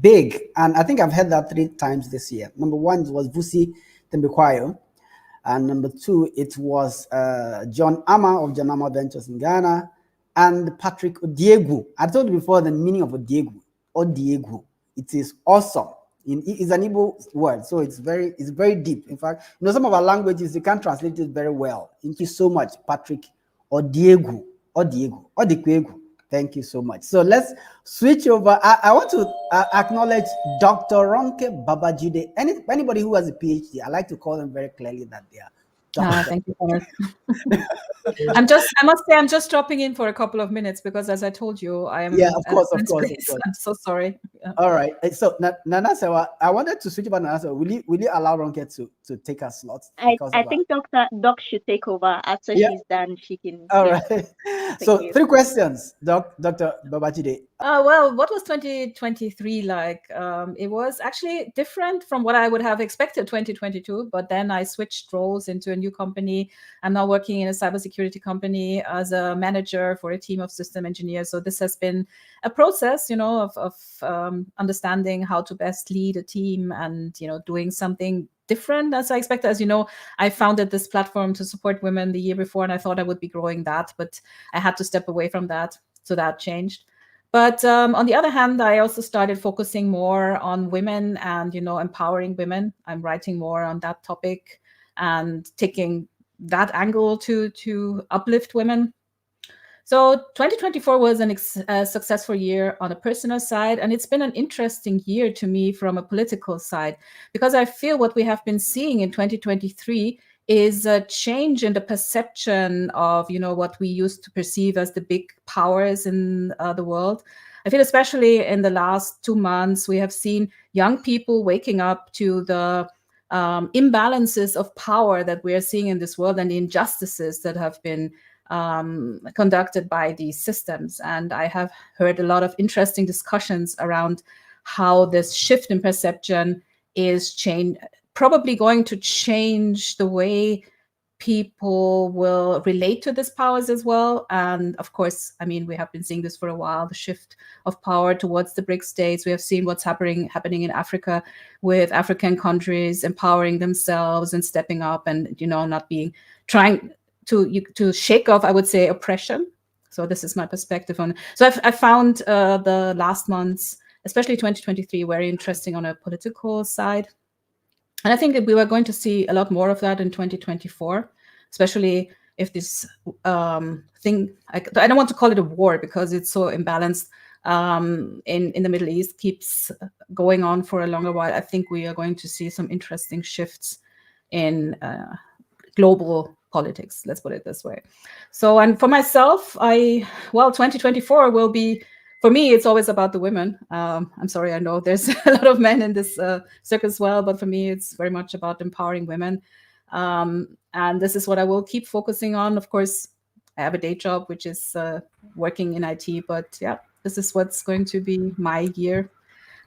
big, and I think I've heard that 3 times this year. Number one was Vusi Tembekwayo, and number two, it was John Ama of John Ama Ventures in Ghana, and Patrick Odiegu. I told you before the meaning of Odiegu. It is awesome. It's an Igbo word, so it's very deep. In fact, some of our languages you can't translate it very well. Thank you so much, Patrick Odiegu. Thank you so much. So let's switch over. I want to acknowledge Dr. Ronke Babajide. Anybody who has a PhD, I like to call them very clearly that they are doctor. Thank you, Thomas. I must say, I'm just dropping in for a couple of minutes because, as I told you, I am. Yeah, of course. I'm so sorry. All right. So, Nana Sewa, I wanted to switch about Nana Sewa. Will you allow Ronke to take her slot? I think Doc should take over after she's done. She can. All right. So, 3 questions, Dr. Babajide. Well, what was 2023 like? It was actually different from what I would have expected 2022, but then I switched roles into a new company. I'm now working in a cybersecurity company as a manager for a team of system engineers. So this has been a process, of understanding how to best lead a team and, doing something different as I expected. As you know, I founded this platform to support women the year before, and I thought I would be growing that, but I had to step away from that. So that changed. But on the other hand, I also started focusing more on women and, empowering women. I'm writing more on that topic and taking that angle to uplift women. So 2024 was a successful year on a personal side, and it's been an interesting year to me from a political side, because I feel what we have been seeing in 2023 is a change in the perception of, what we used to perceive as the big powers in the world. I feel especially in the last 2 months, we have seen young people waking up to the imbalances of power that we are seeing in this world and the injustices that have been conducted by these systems. And I have heard a lot of interesting discussions around how this shift in perception is probably going to change the way people will relate to these powers as well. And of course, we have been seeing this for a while, the shift of power towards the BRICS states. We have seen what's happening in Africa with African countries empowering themselves and stepping up and, not trying to shake off, I would say, oppression. So this is my perspective on it. So I found the last months, especially 2023, very interesting on a political side. And I think that we were going to see a lot more of that in 2024, especially if this thing, I don't want to call it a war because it's so imbalanced in the Middle East, keeps going on for a longer while. I think we are going to see some interesting shifts in global politics, let's put it this way. So, and for myself, 2024 will be, for me, it's always about the women. I'm sorry, I know there's a lot of men in this circle as well, but for me, it's very much about empowering women. And this is what I will keep focusing on. Of course, I have a day job, which is working in IT, but yeah, this is what's going to be my year.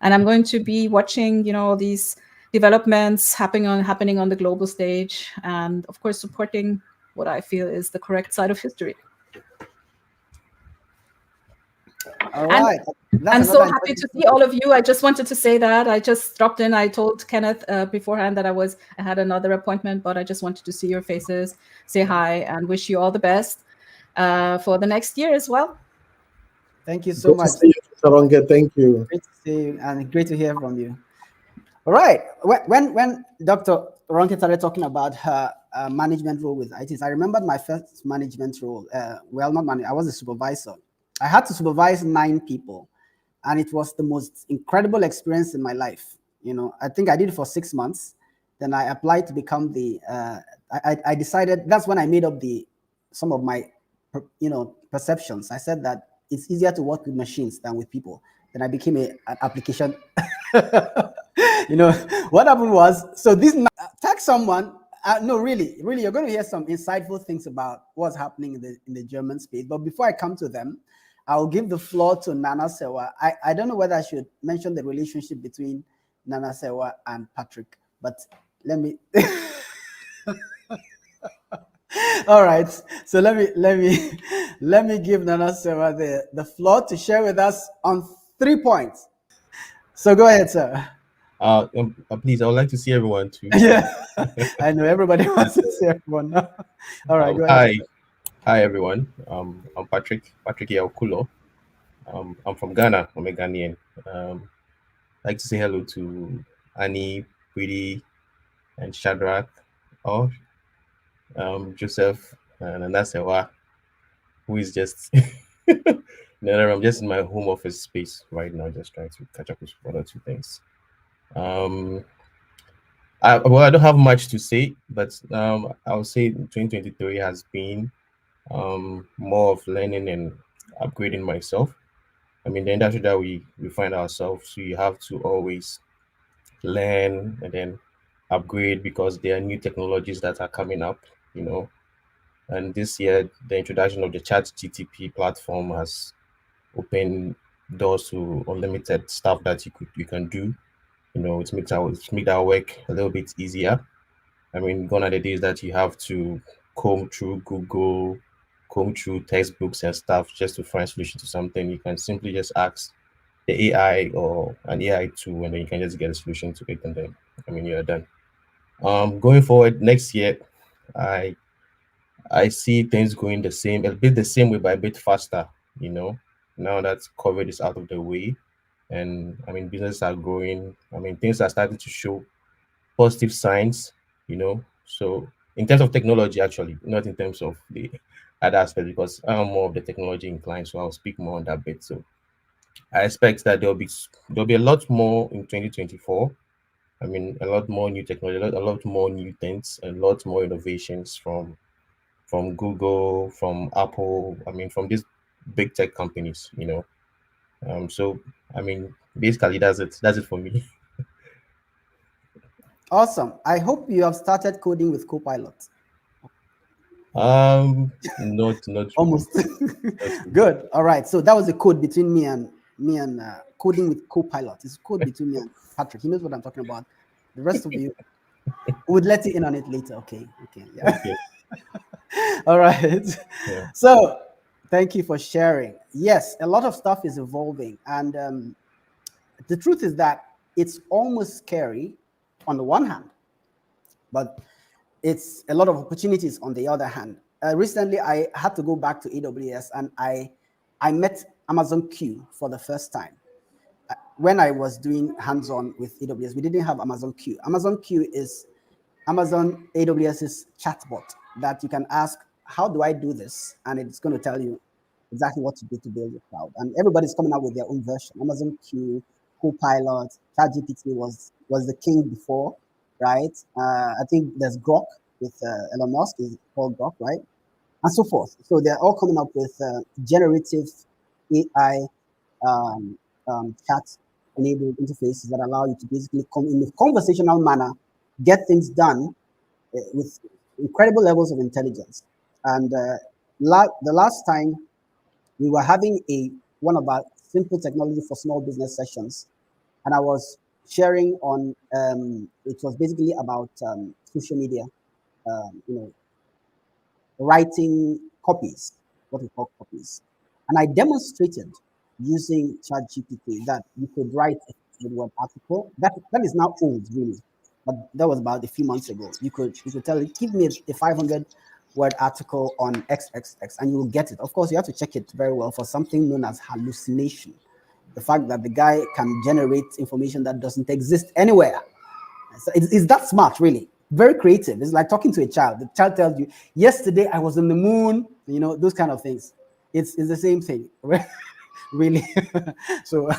And I'm going to be watching, these developments happening on the global stage, and of course supporting what I feel is the correct side of history. All right. I'm so happy to see all of you. I just wanted to say that I just dropped in. I told Kenneth beforehand that I had another appointment, but I just wanted to see your faces, say hi, and wish you all the best for the next year as well. Thank you so much. To see you, Ronke. Thank you. Great to see you, and great to hear from you. All right. When Dr. Ronke started talking about her management role with ITs, I remembered my first management role. I was a supervisor. I had to supervise 9 people, and it was the most incredible experience in my life. I think I did it for 6 months. Then I applied to become I decided, that's when I made up some of my, perceptions. I said that it's easier to work with machines than with people. Then I became an application. What happened was, so this tag someone. No, really, you're going to hear some insightful things about what's happening in the German space. But before I come to them, I'll give the floor to Nana Sewa. I don't know whether I should mention the relationship between Nana Sewa and Patrick, but let me. All right, so let me give Nana Sewa the floor to share with us on 3 points. So go ahead, sir. Please, I would like to see everyone too. Yeah, I know everybody wants to see everyone now. All right, go ahead. Hi everyone. I'm Patrick Yaokulo. I'm from Ghana. I'm a Ghanaian. I'd like to say hello to Annie, Pretty, and Shadrach, or Joseph, and Anasewa, who is just no, I'm just in my home office space right now, just trying to catch up with one or two things. Um, I don't have much to say, but I would say 2023 has been more of learning and upgrading myself. I mean, the industry that we find ourselves, we have to always learn and then upgrade because there are new technologies that are coming up, you know. And this year, the introduction of the Chat GTP platform has opened doors to unlimited stuff that you can do. You know, it makes our work a little bit easier. I mean, gone are the days that you have to comb through Google, comb through textbooks and stuff just to find solution to something. You can simply just ask the AI or an AI tool, and then you can just get a solution to it, and then I mean you're done. Going forward next year, I I see things going the same, a bit the same way, but a bit faster. You know, now that COVID is out of the way, and I mean businesses are growing. I mean things are starting to show positive signs. You know, so in terms of technology, actually, not in terms of the other aspect, because I'm more of the technology inclined, so I'll speak more on that bit. So I expect that there'll be a lot more in 2024. I mean, a lot more new technology, a lot more new things, a lot more innovations from Google, from Apple. I mean, from these big tech companies. You know, so I mean, basically that's it. That's it for me. Awesome. I hope you have started coding with Copilot. Not really. Almost. Good. All right. So that was the code between me and coding with Copilot. It's code between me and Patrick. He knows what I'm talking about. The rest of you would let you in on it later. Okay. Okay. Yeah. Okay. All right. Yeah. So thank you for sharing. Yes, a lot of stuff is evolving, and the truth is that it's almost scary on the one hand, but it's a lot of opportunities on the other hand. Recently, I had to go back to AWS, and I met Amazon Q for the first time. When I was doing hands-on with AWS, we didn't have Amazon Q. Amazon Q is Amazon AWS's chatbot that you can ask, how do I do this? And it's going to tell you exactly what to do to build your cloud. And everybody's coming out with their own version. Amazon Q, Copilot, ChatGPT was the king before, right? I think there's Grok with Elon Musk, is called Grok, right? And so forth. So they're all coming up with generative AI chat enabled interfaces that allow you to basically come in a conversational manner, get things done with incredible levels of intelligence. And the last time we were having one of our simple technology for small business sessions, and I was sharing on it was basically about social media, you know, writing copies, what we call copies, and I demonstrated using ChatGPT that you could write a word article that is now old really, but that was about a few months ago. You could tell it, give me a 500 word article on XXX, and you will get it. Of course, you have to check it very well for something known as hallucination. The fact that the guy can generate information that doesn't exist anywhere. So it's that smart, really. Very creative. It's like talking to a child. The child tells you, yesterday I was on the moon, you know, those kind of things. It's the same thing, really. So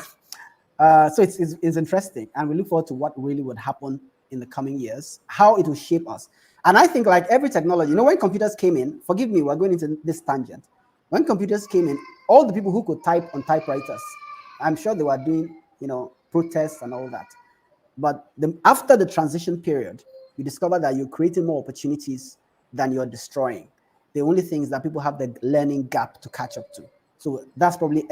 it's interesting, and we look forward to what really would happen in the coming years, how it will shape us. And I think, like every technology, you know, when computers came in, forgive me, we're going into this tangent. When computers came in, all the people who could type on typewriters, I'm sure they were doing, you know, protests and all that. But after the transition period, you discover that you're creating more opportunities than you're destroying. The only thing is that people have the learning gap to catch up to. So that's probably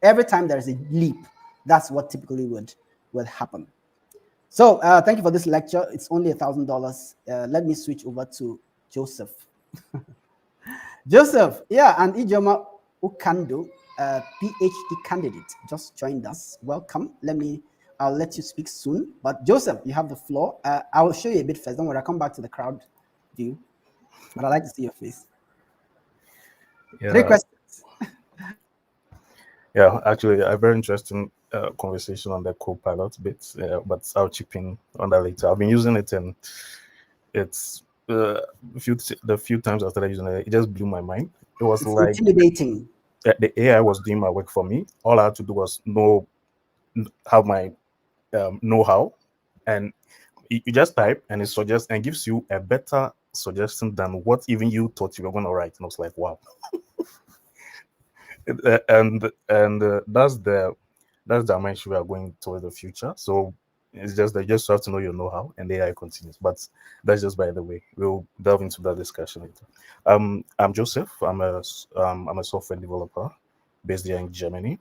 every time there's a leap, that's what typically would happen. So thank you for this lecture. It's only $1,000. Let me switch over to Joseph. Joseph, yeah, and Ijoma Ukando, PhD candidate, just joined us. Welcome. Let me I'll let you speak soon. But Joseph, you have the floor. I will show you a bit first. Don't worry, I'll come back to the crowd view. But I'd like to see your face. Three Yeah, questions. yeah. Actually, a very interesting conversation on the co-pilot bit, but I'll chip in on that later. I've been using it, and it's the few times I started using it, it just blew my mind. It was It's like intimidating. the AI was doing my work for me. All I had to do was have my know-how, and you just type, and it suggests and gives you a better suggestion than what even you thought you were going to write. And I was like, wow. And that's the dimension we are going towards the future. So it's just that you just have to know your know-how, and the AI continues. But that's just by the way. We'll delve into that discussion later. I'm Joseph. I'm a software developer based here in Germany.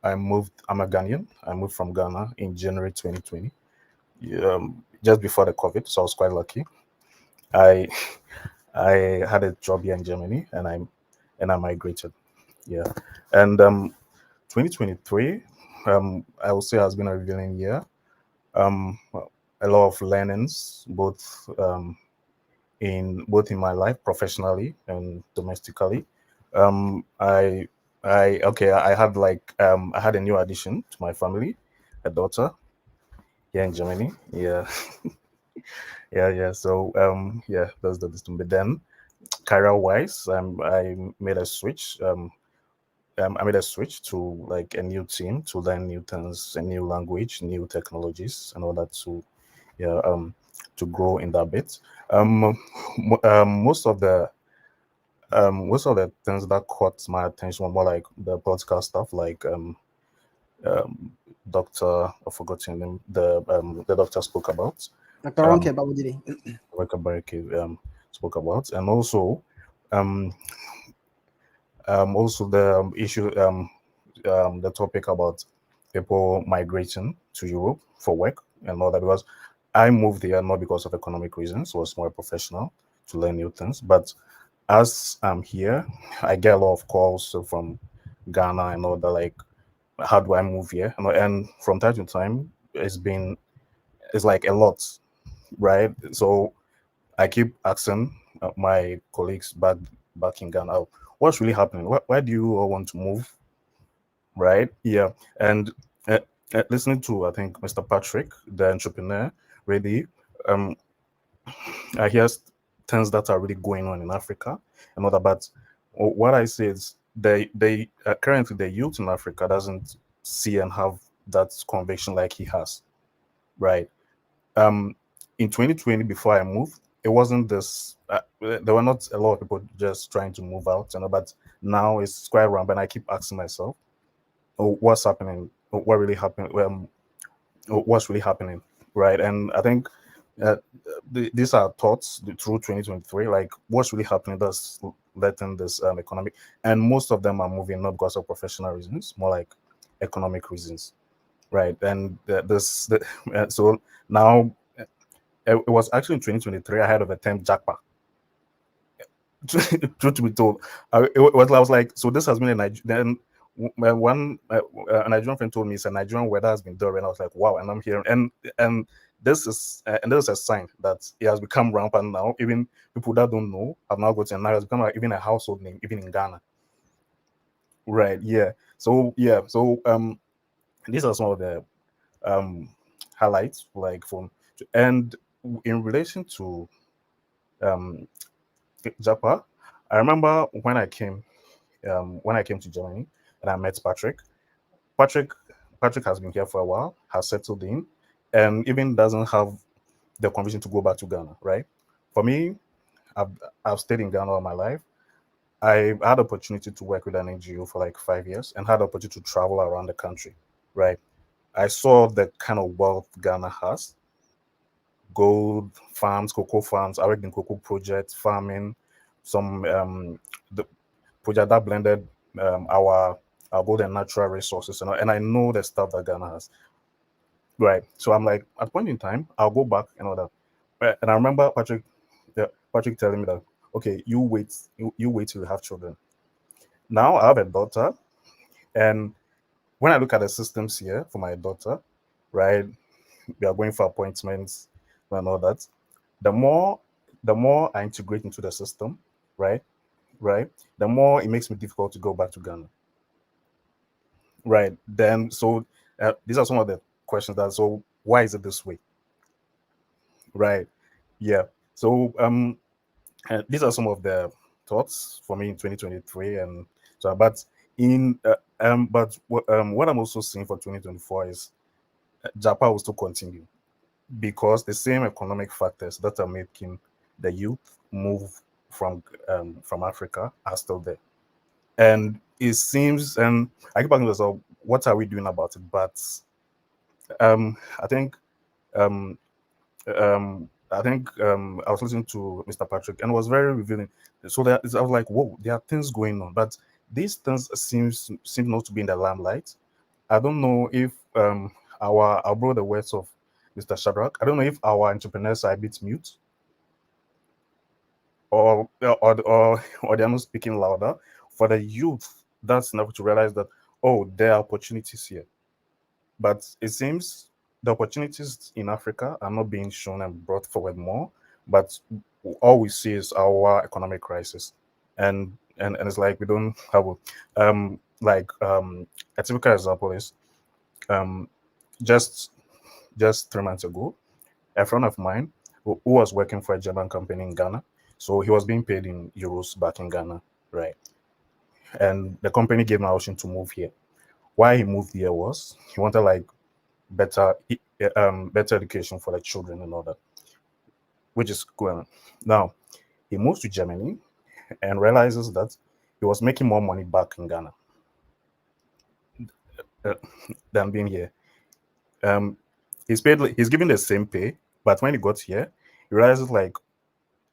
I moved. I'm a Ghanaian. I moved from Ghana in January 2020, just before the COVID. So I was quite lucky. I I had a job here in Germany, and I migrated. Yeah, and 2023, I would say has been a revealing year. A lot of learnings, both in my life, professionally and domestically. I I had I had a new addition to my family, a daughter here in Germany. Yeah, yeah. So yeah, that's the distinct. But then career wise, I made a switch. I made a switch to like a new team to learn new things, a new language, new technologies, and all that yeah to grow in that bit. Most of the things that caught my attention were more like the political stuff, like um, Doctor I forgot your name. The doctor spoke about. Dr. Ronke Babudiri. Spoke about, and also the issue, the topic about people migrating to Europe for work and all that. Because I moved here not because of economic reasons, it was more professional to learn new things. But as I'm here, I get a lot of calls from Ghana and all that, like, how do I move here? And from time to time, it's like a lot, right? So I keep asking my colleagues back in Ghana, what's really happening? Why do you all want to move? Right? Yeah. And listening to, I think, Mr. Patrick, the entrepreneur, really, I hear things that are really going on in Africa and all that. But what I say is they currently the youth in Africa doesn't see and have that conviction like he has, right? In 2020, before I moved, it wasn't this. There were not a lot of people just trying to move out, but now it's quite rampant. And I keep asking myself, "Oh, what's happening? What really happened? What's really happening?" Right? And I think these are thoughts through 2023. Like, what's really happening? That's letting this economic, and most of them are moving not because of professional reasons, more like economic reasons, right? And so now. It was actually in 2023 I heard of a term jackpot. Truth to be told, I was like, so this has been a Nigerian. Then a Nigerian friend told me it's a Nigerian weather has been there, and I was like, wow. And I'm hearing, and this is a sign that it has become rampant now. Even people that don't know have now gotten, and now it's become even a household name, even in Ghana. Right? Yeah. So yeah. So these are some of the highlights, like and in relation to Japa, I remember when I came to Germany and I met Patrick. Patrick Patrick has been here for a while, has settled in, and even doesn't have the conviction to go back to Ghana. Right? For me, I've stayed in Ghana all my life. I had the opportunity to work with an NGO for like 5 years and had the opportunity to travel around the country. Right? I saw the kind of wealth Ghana has: gold farms, cocoa farms. I worked in cocoa projects, farming, some the project that blended our gold and natural resources, and I know the stuff that Ghana has. Right. So I'm like, at point in time, I'll go back and all that. And I remember Patrick telling me that, okay, you wait till you have children. Now I have a daughter, and when I look at the systems here for my daughter, right, we are going for appointments and all that. The more I integrate into the system, right, the more it makes me difficult to go back to Ghana. Right. Then, so these are some of the questions that, so why is it this way? Right. Yeah. So, these are some of the thoughts for me in 2023. And so, but what I'm also seeing for 2024 is Japan will still continue because the same economic factors that are making the youth move from Africa are still there. And it seems, and I keep asking myself, what are we doing about it? But I think I was listening to Mr. Patrick, and it was very revealing. So I was like, whoa, there are things going on, but these things seem not to be in the limelight. I don't know if I'll borrow the words of Mr. Shadrach. I don't know if our entrepreneurs are a bit mute, or they're not speaking louder. For the youth, that's enough to realize that, oh, there are opportunities here. But it seems the opportunities in Africa are not being shown and brought forward more, but all we see is our economic crisis. And it's like we don't have a typical example is just 3 months ago, a friend of mine who was working for a German company in Ghana. So he was being paid in euros back in Ghana, right? And the company gave him an option to move here. Why he moved here was he wanted like better education for the children and all that, which is cool. Now he moves to Germany and realizes that he was making more money back in Ghana than being here. He's given the same pay, but when he got here, he realizes like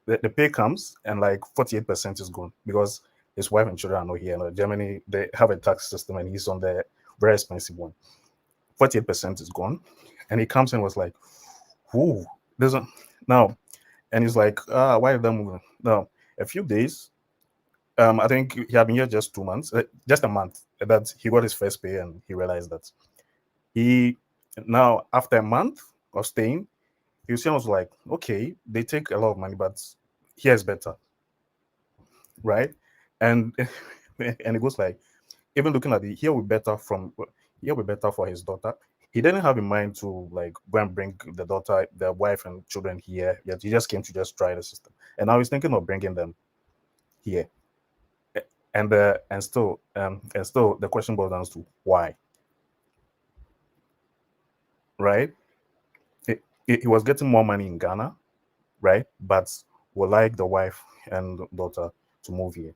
the pay comes and like 48% is gone because his wife and children are not here. In Germany, they have a tax system and he's on the very expensive one. 48% is gone. And he comes and was like, whoo, doesn't now. And he's like, why did that move? Now, a few days, I think he had been here just 2 months, just a month, that he got his first pay and he realized that now after a month of staying, he was like, okay, they take a lot of money, but here's better. Right? And and it goes like, even looking at here will be better for his daughter. He didn't have in mind to like go and bring the daughter, the wife and children here. Yet he just came to just try the system, and now he's thinking of bringing them here. And still the question boils down to why. Right? He was getting more money in Ghana, right? But would like the wife and daughter to move here.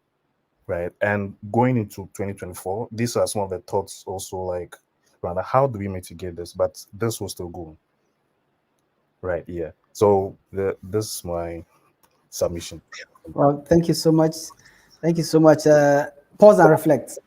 Right. And going into 2024, these are some of the thoughts also like, rather, how do we mitigate this? But this will still go on. Right. Yeah. So this is my submission. Well, thank you so much. Thank you so much. Pause and reflect.